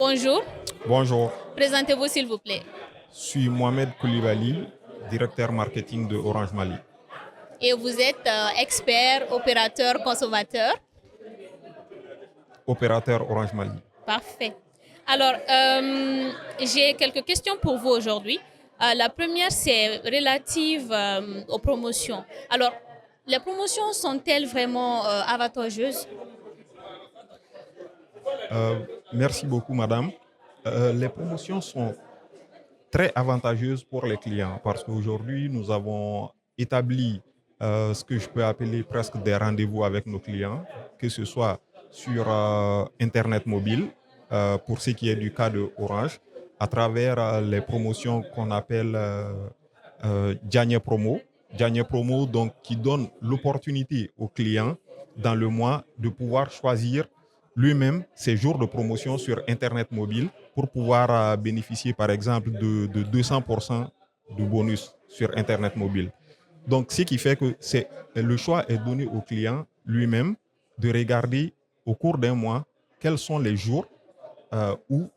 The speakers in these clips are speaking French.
Bonjour, Bonjour, présentez-vous s'il vous plaît. je suis Mohamed Koulibaly, directeur marketing de Orange Mali. Et vous êtes expert, opérateur, consommateur. Opérateur Orange Mali. Parfait. Alors, j'ai quelques questions pour vous aujourd'hui. La première, c'est relative aux promotions. Alors, les promotions sont-elles vraiment avantageuses? Euh, Merci beaucoup, madame. Les promotions sont très avantageuses pour les clients parce qu'aujourd'hui, nous avons établi ce que je peux appeler presque des rendez-vous avec nos clients, que ce soit sur Internet mobile, pour ce qui est du cas de Orange, à travers les promotions qu'on appelle Diagné Promo. Diagné Promo, donc, qui donne l'opportunité au client dans le mois de pouvoir choisir lui-même ses jours de promotion sur Internet mobile pour pouvoir bénéficier, par exemple, de 200% de bonus sur Internet mobile. Donc, ce qui fait que le choix est donné au client lui-même de regarder au cours d'un mois quels sont les jours où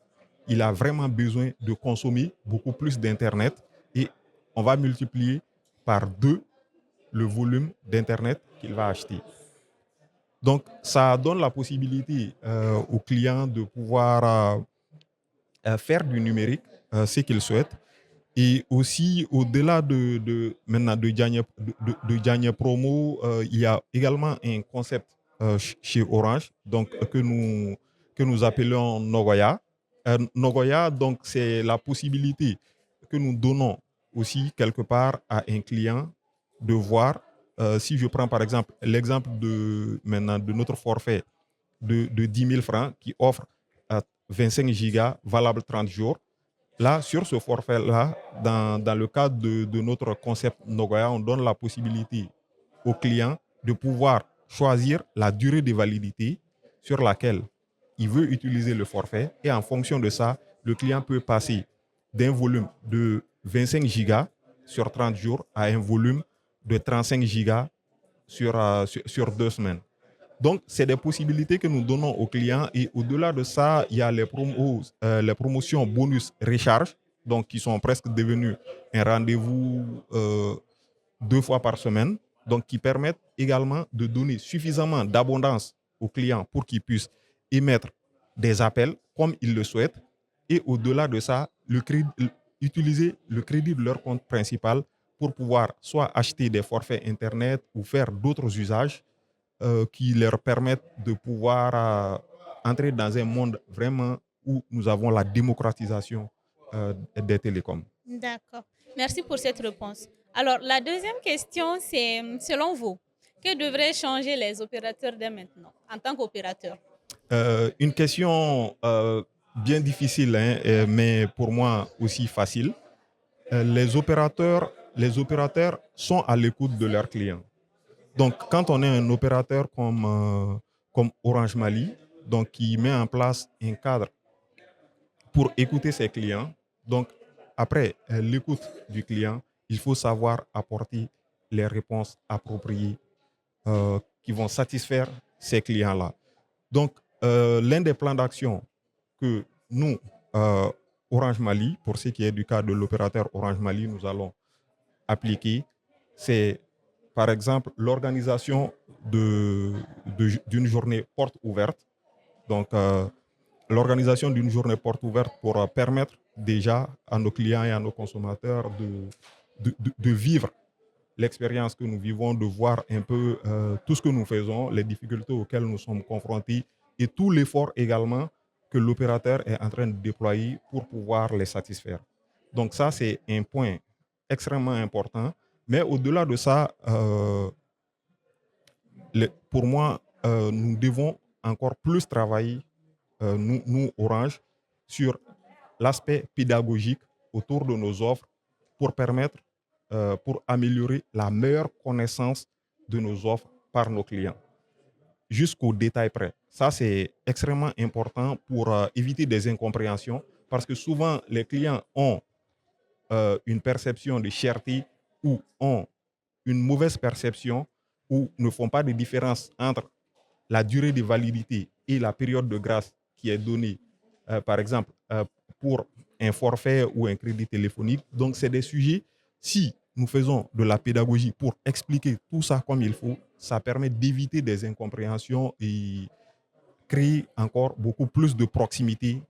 il a vraiment besoin de consommer beaucoup plus d'Internet et on va multiplier par deux le volume d'Internet qu'il va acheter. Donc, ça donne la possibilité aux clients de pouvoir faire du numérique, ce qu'ils souhaitent. Et aussi, au-delà maintenant de Diagné Promo, il y a également un concept chez Orange donc, que nous appelons Nogoya. Nogoya, donc, c'est la possibilité que nous donnons aussi quelque part à un client de voir, si je prends par exemple l'exemple maintenant de notre forfait de 10 000 francs qui offre 25 gigas valable 30 jours. Là, sur ce forfait-là, dans le cadre de notre concept Nogoya, on donne la possibilité au client de pouvoir choisir la durée de validité sur laquelle il veut utiliser le forfait. Et en fonction de ça, le client peut passer d'un volume de 25 gigas sur 30 jours à un volume de 35 gigas sur 2 semaines. Donc, c'est des possibilités que nous donnons aux clients et au-delà de ça, il y a les promotions bonus recharge, donc qui sont presque devenues un rendez-vous 2 fois par semaine, donc qui permettent également de donner suffisamment d'abondance aux clients pour qu'ils puissent émettre des appels comme ils le souhaitent et au-delà de ça, utiliser le crédit de leur compte principal pour pouvoir soit acheter des forfaits Internet ou faire d'autres usages qui leur permettent de pouvoir entrer dans un monde vraiment où nous avons la démocratisation des télécoms. D'accord. Merci pour cette réponse. Alors, la deuxième question, c'est, selon vous, que devraient changer les opérateurs dès maintenant, en tant qu'opérateur? Une question bien difficile, hein, mais pour moi aussi facile. Les opérateurs sont à l'écoute de leurs clients. Donc, quand on est un opérateur comme Orange Mali, donc qui met en place un cadre pour écouter ses clients. Donc, après l'écoute du client, il faut savoir apporter les réponses appropriées qui vont satisfaire ces clients-là. Donc, l'un des plans d'action que nous, euh, Orange Mali, pour ce qui est du cas de l'opérateur Orange Mali, nous allons appliquer, c'est par exemple l'organisation d'une journée porte ouverte. Donc, l'organisation d'une journée porte ouverte pour permettre déjà à nos clients et à nos consommateurs de vivre l'expérience que nous vivons, de voir un peu tout ce que nous faisons, les difficultés auxquelles nous sommes confrontés et tout l'effort également que l'opérateur est en train de déployer pour pouvoir les satisfaire. Donc ça, c'est un point extrêmement important. Mais au-delà de ça, pour moi, nous devons encore plus travailler nous, Orange, sur l'aspect pédagogique autour de nos offres pour permettre, pour améliorer la meilleure connaissance de nos offres par nos clients, jusqu'au détail près. Ça, c'est extrêmement important pour éviter des incompréhensions parce que souvent, les clients ont une perception de cherté ou ont une mauvaise perception ou ne font pas de différence entre la durée de validité et la période de grâce qui est donnée par exemple, pour un forfait ou un crédit téléphonique. Donc, c'est des sujets, si nous faisons de la pédagogie pour expliquer tout ça comme il faut, ça permet d'éviter des incompréhensions et créer encore beaucoup plus de proximité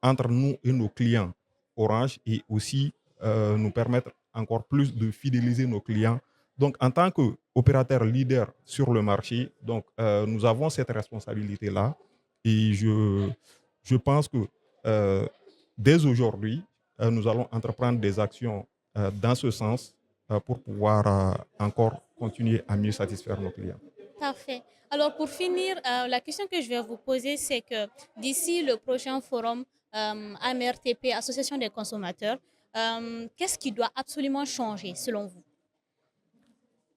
entre nous et nos clients Orange et aussi nous permettre encore plus de fidéliser nos clients. Donc, en tant qu'opérateur leader sur le marché, donc, nous avons cette responsabilité-là et je pense que euh, dès aujourd'hui, nous allons entreprendre des actions dans ce sens pour pouvoir encore continuer à mieux satisfaire nos clients. Parfait. Alors pour finir, la question que je vais vous poser, c'est que d'ici le prochain forum AMRTP, Association des consommateurs, qu'est-ce qui doit absolument changer selon vous?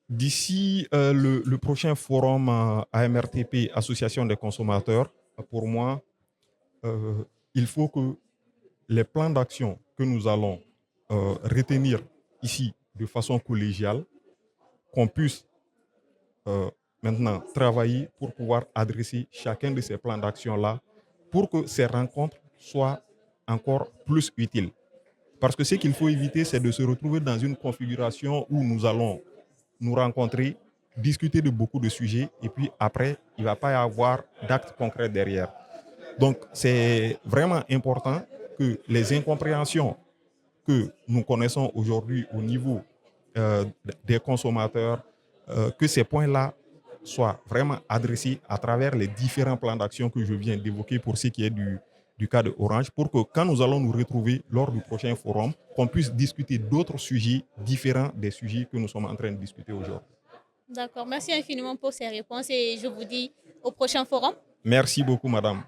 D'ici le prochain forum AMRTP, Association des consommateurs, pour moi, euh, il faut que les plans d'action que nous allons retenir ici de façon collégiale, qu'on puisse maintenant travailler pour pouvoir adresser chacun de ces plans d'action-là pour que ces rencontres soient encore plus utiles. Parce que ce qu'il faut éviter, c'est de se retrouver dans une configuration où nous allons nous rencontrer, discuter de beaucoup de sujets et puis après, il ne va pas y avoir d'actes concrets derrière. Donc, c'est vraiment important que les incompréhensions que nous connaissons aujourd'hui au niveau euh, des consommateurs, que ces points-là soient vraiment adressés à travers les différents plans d'action que je viens d'évoquer pour ce qui est du cas de Orange, pour que quand nous allons nous retrouver lors du prochain forum, qu'on puisse discuter d'autres sujets différents des sujets que nous sommes en train de discuter aujourd'hui. D'accord. Merci infiniment pour ces réponses et je vous dis au prochain forum. Merci beaucoup, madame.